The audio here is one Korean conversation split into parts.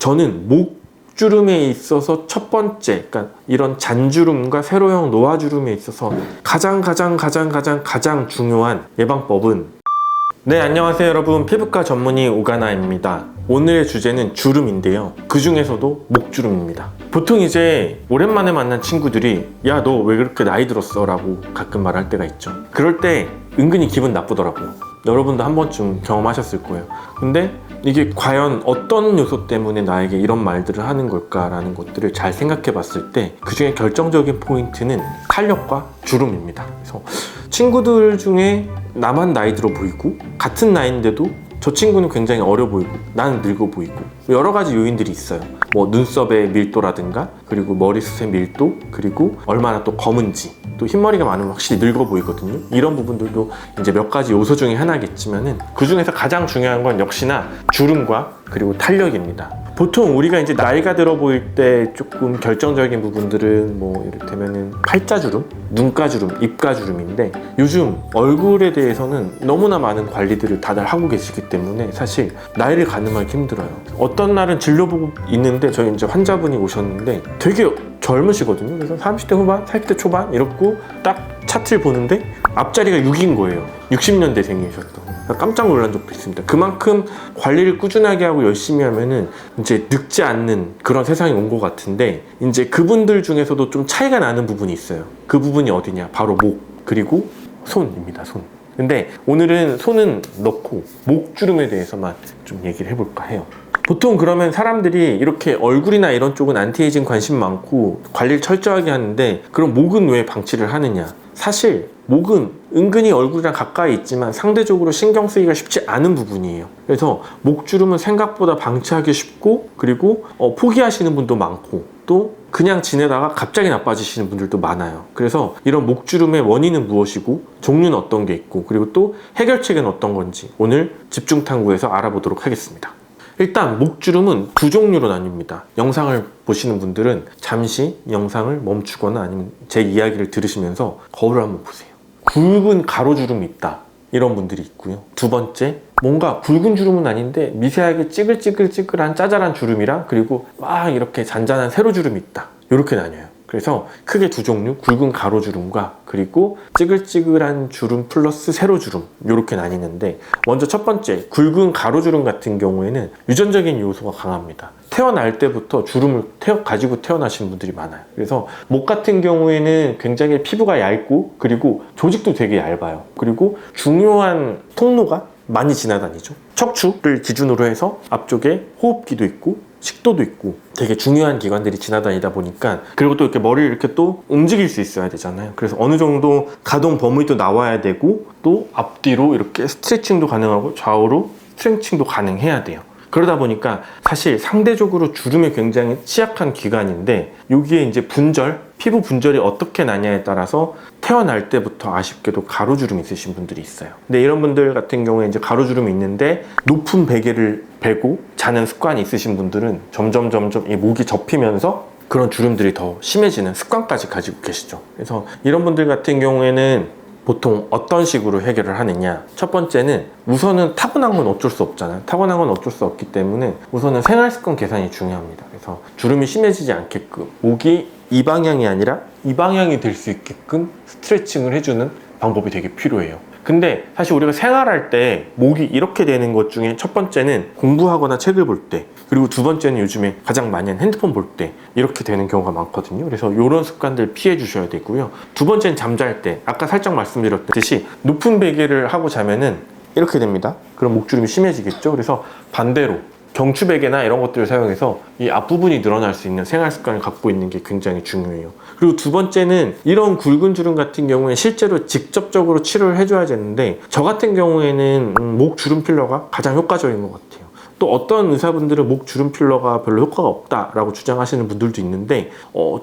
저는 목주름에 있어서 첫 번째, 그러니까 이런 잔주름과 세로형 노화주름에 있어서 가장 중요한 예방법은, 네, 안녕하세요 여러분, 피부과 전문의 오가나입니다. 오늘의 주제는 주름인데요, 그 중에서도 목주름입니다. 보통 이제 오랜만에 만난 친구들이 야, 너 왜 그렇게 나이 들었어? 라고 가끔 말할 때가 있죠. 그럴 때 은근히 기분 나쁘더라고요. 여러분도 한 번쯤 경험하셨을 거예요. 근데 이게 과연 어떤 요소 때문에 나에게 이런 말들을 하는 걸까라는 것들을 잘 생각해 봤을 때 그 중에 결정적인 포인트는 탄력과 주름입니다. 그래서 친구들 중에 나만 나이 들어 보이고 같은 나이인데도 저 친구는 굉장히 어려 보이고 나는 늙어 보이고 여러 가지 요인들이 있어요. 뭐 눈썹의 밀도라든가, 그리고 머리숱의 밀도, 그리고 얼마나 또 검은지, 또 흰머리가 많으면 확실히 늙어 보이거든요. 이런 부분들도 이제 몇 가지 요소 중에 하나겠지만은 그 중에서 가장 중요한 건 역시나 주름과 그리고 탄력입니다. 보통 우리가 이제 나이가 들어 보일 때 조금 결정적인 부분들은 뭐 이를테면은 팔자주름, 눈가주름, 입가주름인데, 요즘 얼굴에 대해서는 너무나 많은 관리들을 다들 하고 계시기 때문에 사실 나이를 가늠하기 힘들어요. 어떤 날은 진료보고 있는데 저희 이제 환자분이 오셨는데 되게 젊으시거든요. 그래서 30대 후반, 40대 초반 이렇고 딱 차트를 보는데 앞자리가 6인 거예요. 60년대생이셨던. 깜짝 놀란 적도 있습니다. 그만큼 관리를 꾸준하게 하고 열심히 하면은 이제 늙지 않는 그런 세상이 온 것 같은데, 이제 그분들 중에서도 좀 차이가 나는 부분이 있어요. 그 부분이 어디냐? 바로 목, 그리고 손입니다. 손. 근데 오늘은 손은 넣고 목주름에 대해서만 좀 얘기를 해볼까 해요. 보통 그러면 사람들이 이렇게 얼굴이나 이런 쪽은 안티에이징 관심 많고 관리를 철저하게 하는데, 그럼 목은 왜 방치를 하느냐? 사실 목은 은근히 얼굴이랑 가까이 있지만 상대적으로 신경 쓰기가 쉽지 않은 부분이에요. 그래서 목주름은 생각보다 방치하기 쉽고, 그리고 포기하시는 분도 많고, 또 그냥 지내다가 갑자기 나빠지시는 분들도 많아요. 그래서 이런 목주름의 원인은 무엇이고, 종류는 어떤 게 있고, 그리고 또 해결책은 어떤 건지 오늘 집중 탐구해서 알아보도록 하겠습니다. 일단 목주름은 두 종류로 나뉩니다. 영상을 보시는 분들은 잠시 영상을 멈추거나 아니면 제 이야기를 들으시면서 거울을 한번 보세요. 굵은 가로주름이 있다, 이런 분들이 있고요. 두 번째, 뭔가 굵은 주름은 아닌데 미세하게 찌글찌글한 짜잘한 주름이랑, 그리고 막 이렇게 잔잔한 세로주름이 있다, 이렇게 나뉘어요. 그래서 크게 두 종류, 굵은 가로주름과 그리고 찌글찌글한 주름 플러스 세로주름, 이렇게 나뉘는데, 먼저 첫 번째 굵은 가로주름 같은 경우에는 유전적인 요소가 강합니다. 태어날 때부터 주름을 가지고 태어나시는 분들이 많아요. 그래서 목 같은 경우에는 굉장히 피부가 얇고, 그리고 조직도 되게 얇아요. 그리고 중요한 통로가 많이 지나다니죠. 척추를 기준으로 해서 앞쪽에 호흡기도 있고 식도도 있고 되게 중요한 기관들이 지나다니다 보니까, 그리고 또 이렇게 머리를 이렇게 또 움직일 수 있어야 되잖아요. 그래서 어느 정도 가동 범위도 나와야 되고, 또 앞뒤로 이렇게 스트레칭도 가능하고 좌우로 스트레칭도 가능해야 돼요. 그러다 보니까 사실 상대적으로 주름에 굉장히 취약한 기관인데, 여기에 이제 피부 분절이 어떻게 나냐에 따라서 태어날 때부터 아쉽게도 가로주름이 있으신 분들이 있어요. 근데 이런 분들 같은 경우에 이제 가로주름이 있는데 높은 베개를 베고 자는 습관이 있으신 분들은 점점 이 목이 접히면서 그런 주름들이 더 심해지는 습관까지 가지고 계시죠. 그래서 이런 분들 같은 경우에는 보통 어떤 식으로 해결을 하느냐? 첫 번째는 우선은 타고난 건 어쩔 수 없잖아요. 타고난 건 어쩔 수 없기 때문에 우선은 생활습관 개선이 중요합니다. 그래서 주름이 심해지지 않게끔 목이 이 방향이 아니라 이 방향이 될 수 있게끔 스트레칭을 해주는 방법이 되게 필요해요. 근데 사실 우리가 생활할 때 목이 이렇게 되는 것 중에 첫 번째는 공부하거나 책을 볼 때, 그리고 두 번째는 요즘에 가장 많이 하는 핸드폰 볼 때 이렇게 되는 경우가 많거든요. 그래서 이런 습관들 피해 주셔야 되고요. 두 번째는 잠잘 때, 아까 살짝 말씀드렸듯이 높은 베개를 하고 자면은 이렇게 됩니다. 그럼 목주름이 심해지겠죠. 그래서 반대로 경추베개나 이런 것들을 사용해서 이 앞부분이 늘어날 수 있는 생활 습관을 갖고 있는 게 굉장히 중요해요. 그리고 두 번째는 이런 굵은 주름 같은 경우에 실제로 직접적으로 치료를 해줘야 되는데, 저 같은 경우에는 목 주름 필러가 가장 효과적인 것 같아요. 또 어떤 의사분들은 목 주름 필러가 별로 효과가 없다라고 주장하시는 분들도 있는데,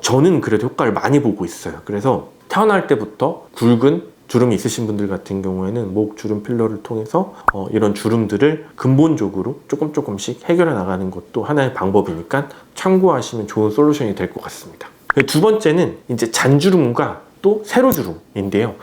저는 그래도 효과를 많이 보고 있어요. 그래서 태어날 때부터 굵은 주름이 있으신 분들 같은 경우에는 목 주름 필러를 통해서 이런 주름들을 근본적으로 조금씩 해결해 나가는 것도 하나의 방법이니까 참고하시면 좋은 솔루션이 될 것 같습니다. 두 번째는 이제 잔주름과 또 세로주름인데요.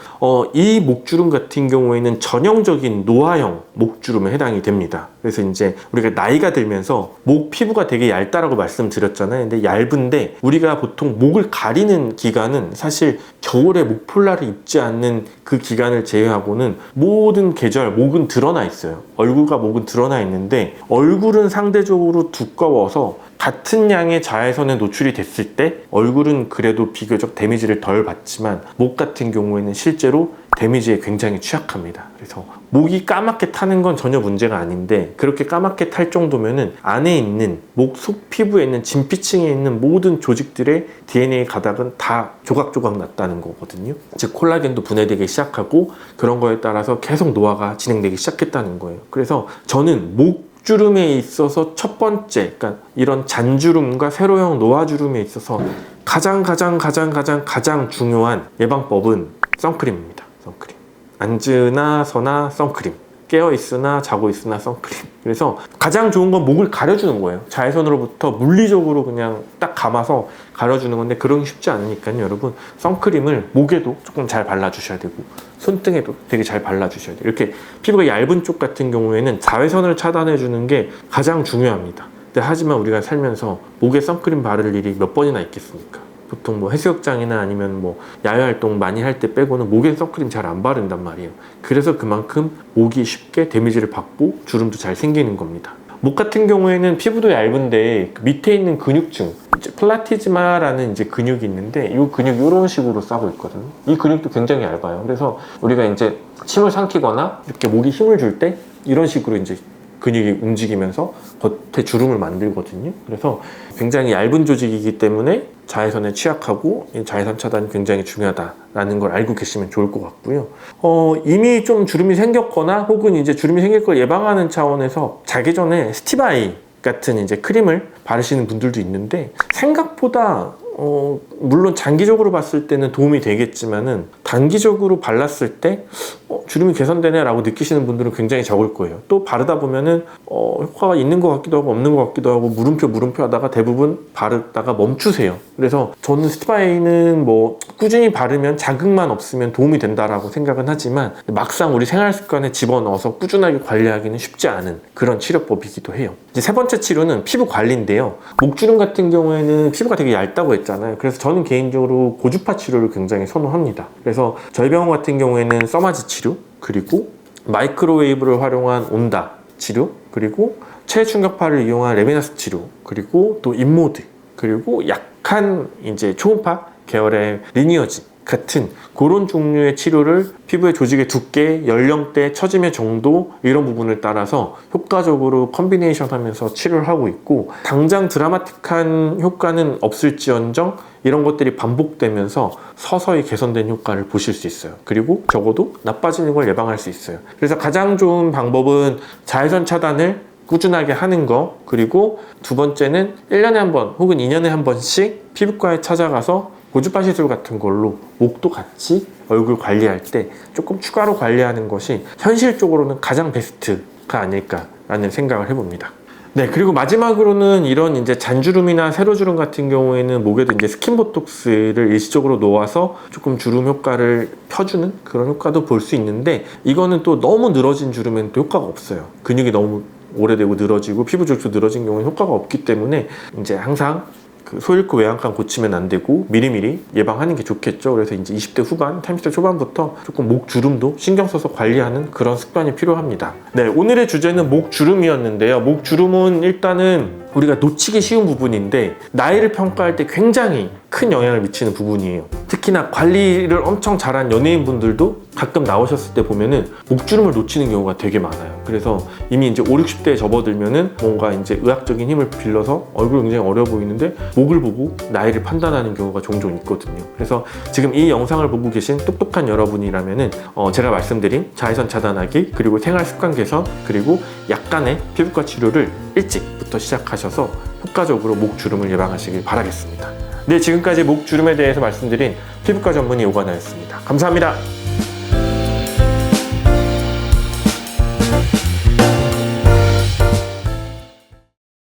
이 목주름 같은 경우에는 전형적인 노화형 목주름에 해당이 됩니다. 그래서 이제 우리가 나이가 들면서 목 피부가 되게 얇다라고 말씀드렸잖아요. 근데 얇은데 우리가 보통 목을 가리는 기간은 사실 겨울에 목폴라를 입지 않는 그 기간을 제외하고는 모든 계절 목은 드러나 있어요. 얼굴과 목은 드러나 있는데 얼굴은 상대적으로 두꺼워서 같은 양의 자외선에 노출이 됐을 때 얼굴은 그래도 비교적 데미지를 덜 받지만 목 같은 경우에는 실제로 데미지에 굉장히 취약합니다. 그래서 목이 까맣게 타는 건 전혀 문제가 아닌데 그렇게 까맣게 탈 정도면은 안에 있는 목 속 피부에 있는 진피층에 있는 모든 조직들의 DNA 가닥은 다 조각조각 났다는 거거든요. 즉 콜라겐도 분해되기 시작하고 그런 거에 따라서 계속 노화가 진행되기 시작했다는 거예요. 그래서 저는 목 주름에 있어서 첫 번째, 그러니까 이런 잔주름과 세로형 노화주름에 있어서 가장 중요한 예방법은 선크림입니다. 선크림. 앉으나 서나 선크림. 깨어 있으나 자고 있으나 선크림. 그래서 가장 좋은 건 목을 가려주는 거예요. 자외선으로부터 물리적으로 그냥 딱 감아서 가려주는 건데 그러기 쉽지 않으니까요. 여러분 선크림을 목에도 조금 잘 발라주셔야 되고 손등에도 되게 잘 발라주셔야 돼요. 이렇게 피부가 얇은 쪽 같은 경우에는 자외선을 차단해 주는 게 가장 중요합니다. 근데 하지만 우리가 살면서 목에 선크림 바를 일이 몇 번이나 있겠습니까? 보통 뭐 해수욕장이나 아니면 뭐 야외 활동 많이 할 때 빼고는 목에 선크림 잘 안 바른단 말이에요. 그래서 그만큼 목이 쉽게 데미지를 받고 주름도 잘 생기는 겁니다. 목 같은 경우에는 피부도 얇은데 그 밑에 있는 근육층, 플라티즈마라는 이제 근육이 있는데 이 근육이 이런 식으로 싸고 있거든요. 이 근육도 굉장히 얇아요. 그래서 우리가 이제 침을 삼키거나 이렇게 목에 힘을 줄 때 이런 식으로 이제 근육이 움직이면서 겉에 주름을 만들거든요. 그래서 굉장히 얇은 조직이기 때문에 자외선에 취약하고 자외선 차단이 굉장히 중요하다라는 걸 알고 계시면 좋을 것 같고요. 이미 좀 주름이 생겼거나 혹은 이제 주름이 생길 걸 예방하는 차원에서 자기 전에 스티바이 같은 이제 크림을 바르시는 분들도 있는데 생각보다 물론 장기적으로 봤을 때는 도움이 되겠지만은 단기적으로 발랐을 때 주름이 개선되네 라고 느끼시는 분들은 굉장히 적을 거예요. 또 바르다 보면은 효과가 있는 것 같기도 하고 없는 것 같기도 하고 물음표 하다가 대부분 바르다가 멈추세요. 그래서 저는 스티바이는 뭐 꾸준히 바르면 자극만 없으면 도움이 된다라고 생각은 하지만 막상 우리 생활 습관에 집어넣어서 꾸준하게 관리하기는 쉽지 않은 그런 치료법이기도 해요. 이제 세 번째 치료는 피부 관리인데요. 목주름 같은 경우에는 피부가 되게 얇다고 했잖아요. 그래서 저는 개인적으로 고주파 치료를 굉장히 선호합니다. 그래서 저희 병원 같은 경우에는 써마지 치료, 그리고 마이크로웨이브를 활용한 온다 치료, 그리고 체충격파를 이용한 레미나스 치료, 그리고 또 인모드, 그리고 약한 이제 초음파 계열의 리니어지 같은 그런 종류의 치료를 피부의 조직의 두께, 연령대, 처짐의 정도 이런 부분을 따라서 효과적으로 컨비네이션 하면서 치료를 하고 있고 당장 드라마틱한 효과는 없을지언정 이런 것들이 반복되면서 서서히 개선된 효과를 보실 수 있어요. 그리고 적어도 나빠지는 걸 예방할 수 있어요. 그래서 가장 좋은 방법은 자외선 차단을 꾸준하게 하는 거, 그리고 두 번째는 1년에 한 번 혹은 2년에 한 번씩 피부과에 찾아가서 고주파 시술 같은 걸로 목도 같이 얼굴 관리할 때 조금 추가로 관리하는 것이 현실적으로는 가장 베스트가 아닐까라는 생각을 해봅니다. 네, 그리고 마지막으로는 이런 이제 잔주름이나 세로주름 같은 경우에는 목에도 이제 스킨보톡스를 일시적으로 놓아서 조금 주름 효과를 펴주는 그런 효과도 볼 수 있는데 이거는 또 너무 늘어진 주름에는 또 효과가 없어요. 근육이 너무 오래되고 늘어지고 피부 조직도 늘어진 경우는 효과가 없기 때문에 이제 항상 그 소 잃고 외양간 고치면 안 되고 미리미리 예방하는 게 좋겠죠. 그래서 이제 20대 후반, 30대 초반부터 조금 목 주름도 신경 써서 관리하는 그런 습관이 필요합니다. 네, 오늘의 주제는 목 주름이었는데요. 목 주름은 일단은 우리가 놓치기 쉬운 부분인데 나이를 평가할 때 굉장히 큰 영향을 미치는 부분이에요. 특히나 관리를 엄청 잘한 연예인분들도 가끔 나오셨을 때 보면은 목주름을 놓치는 경우가 되게 많아요. 그래서 이미 이제 5, 60대에 접어들면은 뭔가 이제 의학적인 힘을 빌려서 얼굴이 굉장히 어려 보이는데 목을 보고 나이를 판단하는 경우가 종종 있거든요. 그래서 지금 이 영상을 보고 계신 똑똑한 여러분이라면은 제가 말씀드린 자외선 차단하기, 그리고 생활 습관 개선, 그리고 약간의 피부과 치료를 일찍부터 시작하셔서 효과적으로 목 주름을 예방하시길 바라겠습니다. 네, 지금까지 목 주름에 대해서 말씀드린 피부과 전문의 오관아였습니다. 감사합니다.